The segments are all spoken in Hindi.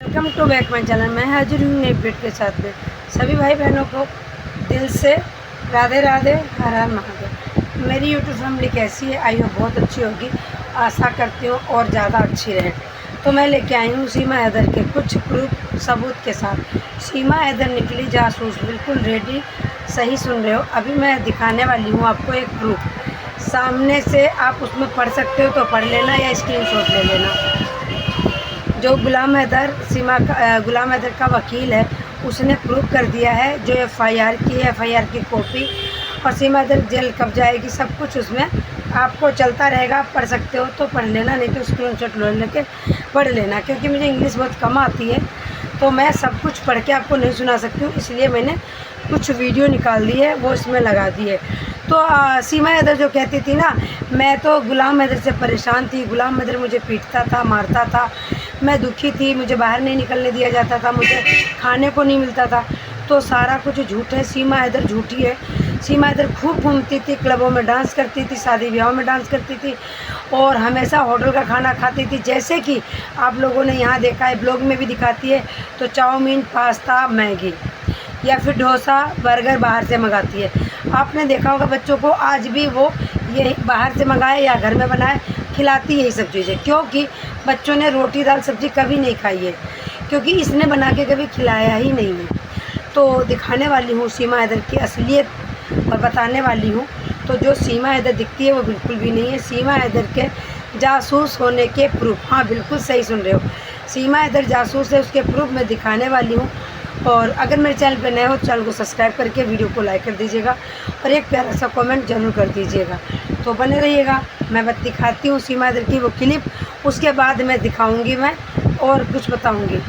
Welcome to back my channel. मैं हाजिर हूँ नई अपडेट के साथ में। सभी भाई बहनों को दिल से राधे राधे, हर हर महादेव। मेरी यूट्यूब फैमिली कैसी है? आई हो बहुत अच्छी होगी, आशा करती हूँ और ज़्यादा अच्छी रहे। तो मैं लेके आई हूँ सीमा हैदर के कुछ प्रूफ सबूत के साथ। सीमा हैदर निकली जासूस, बिल्कुल रेडी, सही सुन रहे हो। अभी मैं दिखाने वाली हूँ आपको एक प्रूफ। सामने से आप उसमें पढ़ सकते हो तो पढ़ लेना या स्क्रीनशॉट ले लेना। जो गुलाम हैदर गुलाम हैदर का वकील है, उसने प्रूव कर दिया है जो एफआईआर की कॉपी, और सीमा हैदर जेल कब जाएगी सब कुछ उसमें आपको चलता रहेगा। आप पढ़ सकते हो तो पढ़ लेना, नहीं तो स्क्रीनशॉट ले लेके पढ़ लेना। क्योंकि मुझे इंग्लिश बहुत कम आती है तो मैं सब कुछ पढ़ के आपको नहीं सुना सकती हूँ, इसलिए मैंने कुछ वीडियो निकाल दी है, वो इसमें लगा दी है। तो सीमा हैदर जो कहती थी ना, मैं तो गुलाम हैदर से परेशान थी, गुलाम हैदर मुझे पीटता था, मारता था, मैं दुखी थी, मुझे बाहर नहीं निकलने दिया जाता था, मुझे खाने को नहीं मिलता था, तो सारा कुछ झूठ है। सीमा हैदर झूठी है। सीमा हैदर खूब घूमती थी, क्लबों में डांस करती थी, शादी ब्याहों में डांस करती थी, और हमेशा होटल का खाना खाती थी। जैसे कि आप लोगों ने यहाँ देखा है, ब्लॉग में भी दिखाती है, तो चाउमीन, पास्ता, मैगी या फिर डोसा, बर्गर बाहर से मंगाती है। आपने देखा होगा बच्चों को, आज भी वो ये बाहर से मंगाए या घर में बनाए, खिलाती यही सब चीज़ें। क्योंकि बच्चों ने रोटी दाल सब्ज़ी कभी नहीं खाई है, क्योंकि इसने बना के कभी खिलाया ही नहीं है। तो दिखाने वाली हूँ सीमा हैदर की असलियत और बताने वाली हूँ। तो जो सीमा हैदर दिखती है वो बिल्कुल भी नहीं है। सीमा हैदर के जासूस होने के प्रूफ, हाँ बिल्कुल सही सुन रहे हो, सीमा हैदर जासूस है, उसके प्रूफ मैं दिखाने वाली हूँ। और अगर मेरे चैनल पर नए हो तो चैनल को सब्सक्राइब करके वीडियो को लाइक कर दीजिएगा और एक प्यारा सा कमेंट जरूर कर दीजिएगा। तो बने रहिएगा। मैं बस दिखाती हूँ सीमा हैदर की वो क्लिप, उसके बाद मैं दिखाऊंगी मैं और कुछ बताऊंगी।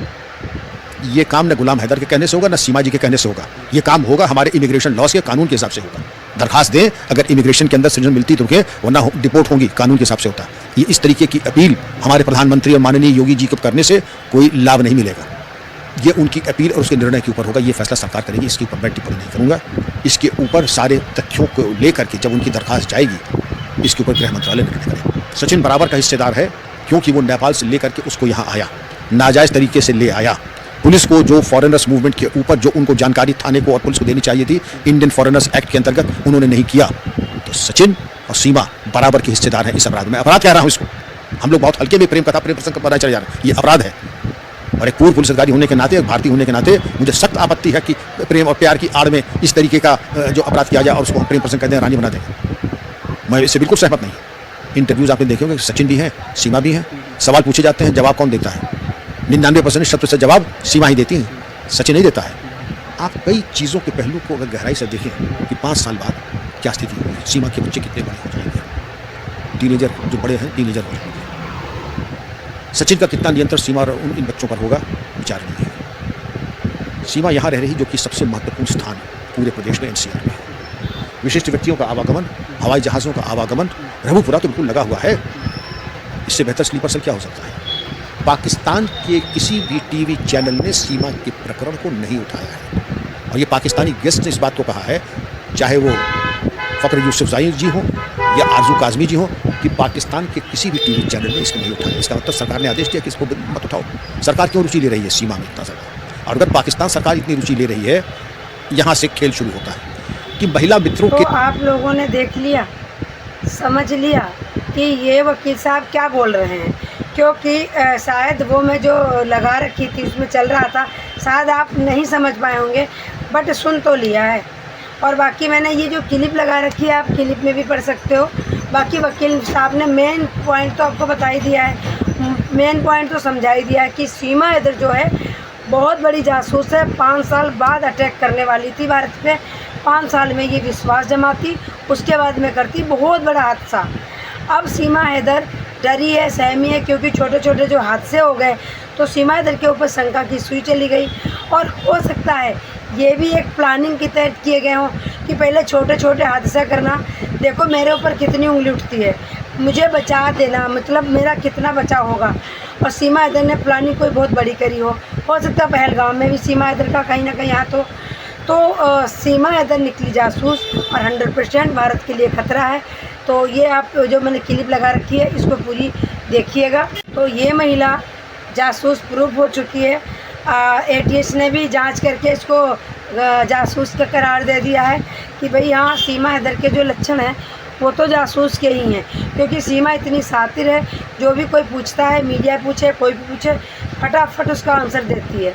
ये काम न गुलाम हैदर के कहने से होगा, न सीमा जी के कहने से होगा। ये काम होगा हमारे इमिग्रेशन लॉज के कानून के हिसाब से होगा। दरखास्त दें, अगर इमिग्रेशन के अंदर सृजन मिलती तो रुके, वरना डिपोर्ट होंगी, कानून के हिसाब से होता। ये इस तरीके की अपील हमारे प्रधानमंत्री और माननीय योगी जी को करने से कोई लाभ नहीं मिलेगा। ये उनकी अपील और उसके निर्णय के ऊपर होगा। ये फैसला सरकार करेगी, इसके ऊपर मैं टिप्पणी नहीं करूंगा। इसके ऊपर सारे तथ्यों को लेकर के जब उनकी दरखास्त जाएगी, इसके ऊपर गृह मंत्रालय निर्णय करेगा। सचिन बराबर का हिस्सेदार है, क्योंकि वो नेपाल से लेकर के उसको यहाँ आया, नाजायज़ तरीके से ले आया। पुलिस को जो फॉरेनर्स मूवमेंट के ऊपर जो उनको जानकारी थाने को और पुलिस को देनी चाहिए थी इंडियन फॉरेनर्स एक्ट के अंतर्गत, उन्होंने नहीं किया। तो सचिन और सीमा बराबर के हिस्सेदार हैं इस अपराध में। अपराध कह रहा हूँ इसको, हम लोग बहुत हल्के में प्रेम कथा, प्रेम प्रसंग पर चले जा रहे हैं। ये अपराध है, और एक पूर्व पुलिस अधिकारी होने के नाते, एक भारतीय होने के नाते मुझे सख्त आपत्ति है कि प्रेम और प्यार की आड़ में इस तरीके का जो अपराध किया जाए और उसको हम प्रेम प्रसंग कहते हैं, रानी बना दें। मैं इससे बिल्कुल सहमत नहीं। इंटरव्यूज आपने देखे होंगे, सचिन भी हैं, सीमा भी हैं, सवाल पूछे जाते हैं, जवाब कौन देता है? 99% शब्द से जवाब सीमा ही देती हैं, सचिन नहीं देता है। आप कई चीज़ों के पहलू को अगर गहराई से देखें कि 5 साल बाद क्या स्थिति होगी, सीमा के बच्चे कितने बड़े हो जाएंगे, टीनेजर जो बड़े हैं टीनेजर हो जाएंगे, सचिन का कितना नियंत्रण सीमा और इन बच्चों पर होगा, विचार नहीं है। सीमा यहाँ रह रही जो कि सबसे महत्वपूर्ण स्थान पूरे प्रदेश में एनसीआर में है। विशिष्ट व्यक्तियों का आवागमन, हवाई जहाज़ों का आवागमन, रघुपुरा तो बिल्कुल लगा हुआ है। इससे बेहतर स्लीपर सेल क्या हो सकता है? पाकिस्तान के किसी भी टीवी चैनल ने सीमा के प्रकरण को नहीं उठाया है, और ये पाकिस्तानी गेस्ट ने इस बात को कहा है, चाहे वो फ़ख्र यूसुफ़ज़ई जी हो या आरजू काज़मी जी हो, कि पाकिस्तान के किसी भी टीवी चैनल ने इसको नहीं उठाया। इसका मतलब सरकार ने आदेश दिया कि इसको मत उठाओ। सरकार क्यों रुचि ले रही है सीमा में इतना ज़्यादा? और अगर पाकिस्तान सरकार इतनी रुचि ले रही है, यहाँ से खेल शुरू होता है कि महिला मित्रों के। तो आप लोगों ने देख लिया, समझ लिया कि ये वकील साहब क्या बोल रहे हैं। क्योंकि शायद वो मैं जो लगा रखी थी उसमें चल रहा था, शायद आप नहीं समझ पाए होंगे, बट सुन तो लिया है। और बाकी मैंने ये जो क्लिप लगा रखी है, आप क्लिप में भी पढ़ सकते हो। बाकी वकील साहब ने मेन पॉइंट तो आपको बता ही दिया है, मेन पॉइंट तो समझा ही दिया है कि सीमा हैदर जो है बहुत बड़ी जासूस है। 5 साल बाद अटैक करने वाली थी भारत पे, 5 साल में ये विश्वास जमाती, उसके बाद में करती बहुत बड़ा हादसा। अब सीमा हैदर डरी है, सहमी है, क्योंकि छोटे छोटे जो हादसे हो गए तो सीमा हैदर के ऊपर शंका की सुई चली गई। और हो सकता है ये भी एक प्लानिंग के तहत किए गए हों कि पहले छोटे छोटे हादसा करना, देखो मेरे ऊपर कितनी उंगली उठती है, मुझे बचा देना, मतलब मेरा कितना बचाव होगा। और सीमा हैदर ने प्लानिंग कोई बहुत बड़ी करी हो सकता है पहलगाम में भी सीमा हैदर का कहीं ना कहीं हाथ हो। तो सीमा हैदर निकली जासूस और 100% भारत के लिए खतरा है। तो ये आप जो मैंने क्लिप लगा रखी है इसको पूरी देखिएगा। तो ये महिला जासूस प्रूफ हो चुकी है। ATS ने भी जांच करके इसको जासूस का करार दे दिया है कि भाई हाँ, सीमा हैदर के जो लक्षण हैं वो तो जासूस के ही हैं, क्योंकि सीमा इतनी शातिर है, जो भी कोई पूछता है, मीडिया पूछे, कोई भी पूछे, फटाफट उसका आंसर देती है।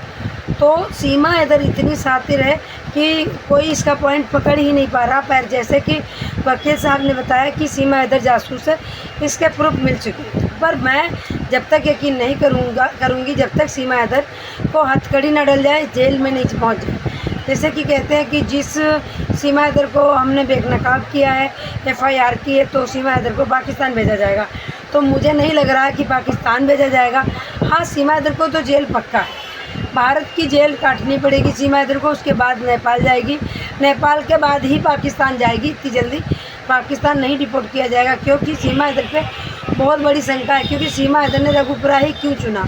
तो सीमा हैदर इतनी शातिर है कि कोई इसका पॉइंट पकड़ ही नहीं पा रहा। पर जैसे कि वकील साहब ने बताया कि सीमा हैदर जासूस है, इसके प्रूफ मिल चुके हैं। पर मैं जब तक यकीन नहीं करूँगी जब तक सीमा हैदर को हथकड़ी न डल जाए, जेल में नहीं पहुँच जाए। जैसे कि कहते हैं कि जिस सीमा हैदर को हमने बेनकाब किया है, FIR की है, तो सीमा हैदर को पाकिस्तान भेजा जाएगा। तो मुझे नहीं लग रहा है कि पाकिस्तान भेजा जाएगा। हाँ, सीमा हैदर को तो जेल पक्का है, भारत की जेल काटनी पड़ेगी सीमा हैदर को, उसके बाद नेपाल जाएगी, नेपाल के बाद ही पाकिस्तान जाएगी। इतनी जल्दी पाकिस्तान नहीं डिपोर्ट किया जाएगा, क्योंकि सीमा हैदर पे बहुत बड़ी शंका है। क्योंकि सीमा हैदर ने रघुपुरा ही क्यों चुना?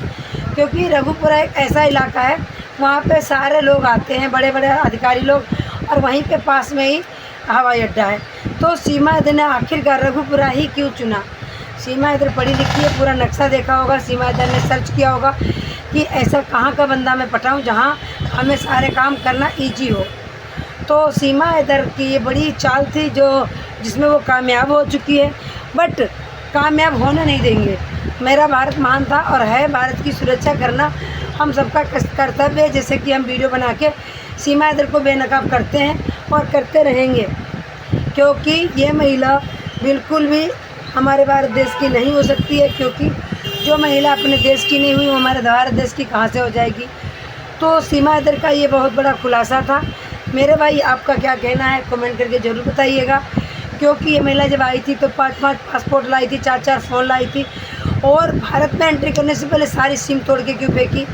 क्योंकि रघुपुरा एक ऐसा इलाका है, वहाँ पे सारे लोग आते हैं, बड़े बड़े अधिकारी लोग, और वहीं पे पास में ही हवाई अड्डा है। तो सीमा हैदर ने आखिरकार रघुपुरा ही क्यों चुना? सीमा हैदर पढ़ी लिखी है, पूरा नक्शा देखा होगा, सीमा हैदर ने सर्च किया होगा कि ऐसा कहाँ का बंदा मैं पटाऊँ जहाँ हमें सारे काम करना ईजी हो। तो सीमा हैदर की ये बड़ी चाल थी जिसमें वो कामयाब हो चुकी है, बट कामयाब होने नहीं देंगे। मेरा भारत महान था और है, भारत की सुरक्षा करना हम सबका कर्तव्य है। जैसे कि हम वीडियो बना के सीमा हैदर को बेनकाब करते हैं और करते रहेंगे, क्योंकि ये महिला बिल्कुल भी हमारे भारत देश की नहीं हो सकती है। क्योंकि जो महिला अपने देश की नहीं हुई, वो हमारे भारत देश की कहाँ से हो जाएगी? तो सीमा हैदर का ये बहुत बड़ा खुलासा था। मेरे भाई, आपका क्या कहना है कमेंट करके ज़रूर बताइएगा। क्योंकि ये महिला जब आई थी तो 5-5 पासपोर्ट लाई थी, 4-4 फ़ोन लाई थी, और भारत में एंट्री करने से पहले सारी सिम तोड़ के क्यों फेंकी?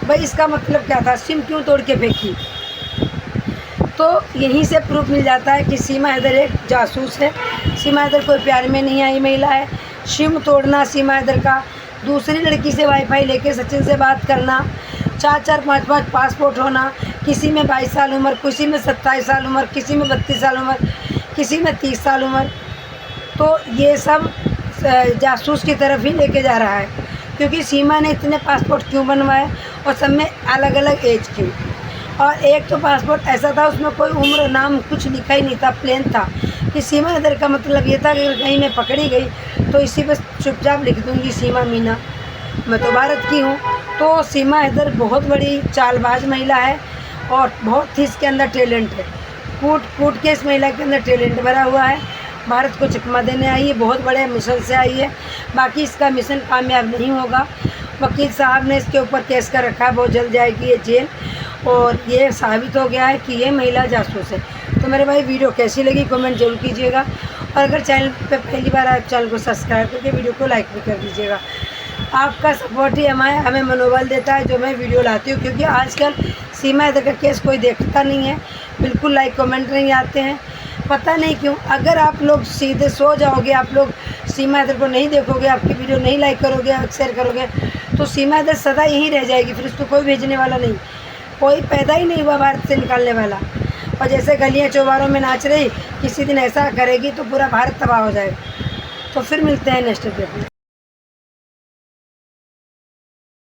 भाई, इसका मतलब क्या था? सिम क्यों तोड़ के फेंकी? तो यहीं से प्रूफ मिल जाता है कि सीमा हैदर एक जासूस है। सीमा हैदर कोई प्यार में नहीं आई महिला है। सिम तोड़ना सीमा हैदर का, दूसरी लड़की से वाईफाई लेके सचिन से बात करना, 4-4 5-5 पासपोर्ट होना, किसी में 22 साल उम्र, किसी में 27 साल उम्र, किसी में 32 साल उम्र, किसी में 30 साल उम्र। तो ये सब जासूस की तरफ ही लेके जा रहा है। क्योंकि सीमा ने इतने पासपोर्ट क्यों बनवाए और सब में अलग अलग एज क्यों? और एक तो पासपोर्ट ऐसा था, उसमें कोई उम्र नाम कुछ लिखा ही नहीं था, प्लेन था। कि सीमा हैदर का मतलब ये था कि अगर कहीं मैं पकड़ी गई तो इसी पर चुपचाप लिख दूँगी सीमा मीना, मैं तो भारत की हूँ। तो सीमा हैदर बहुत बड़ी चालबाज महिला है और बहुत ही इसके अंदर टैलेंट है। कूट कूट के इस महिला के अंदर टैलेंट भरा हुआ है। भारत को चकमा देने आई है, बहुत बड़े मिशन से आई है। बाकी इसका मिशन कामयाब नहीं होगा। वकील साहब ने इसके ऊपर केस कर रखा है, बहुत जल्द जाएगी ये जेल, और ये साबित हो गया है कि ये महिला जासूस है। तो मेरे भाई, वीडियो कैसी लगी कमेंट जरूर कीजिएगा, और अगर चैनल पे पहली बार आए चैनल को सब्सक्राइब करके वीडियो को लाइक भी कर दीजिएगा। आपका सपोर्ट ही हमें मनोबल देता है जो मैं वीडियो लाती हूँ। क्योंकि आजकल सीमा हैदर का केस कोई देखता नहीं है, बिल्कुल लाइक कमेंट नहीं आते हैं, पता नहीं क्यों। अगर आप लोग सीधे सो जाओगे, आप लोग सीमा हैदर को नहीं देखोगे, आपकी वीडियो नहीं लाइक करोगे, शेयर करोगे, तो सीमा हैदर सदा यहीं रह जाएगी। फिर उसको कोई भेजने वाला नहीं, कोई पैदा ही नहीं हुआ भारत से निकालने वाला। और जैसे गलियाँ चौबारों में नाच रही, किसी दिन ऐसा करेगी तो पूरा भारत तबाह हो जाएगा। तो फिर मिलते हैं नेक्स्ट वीडियो में।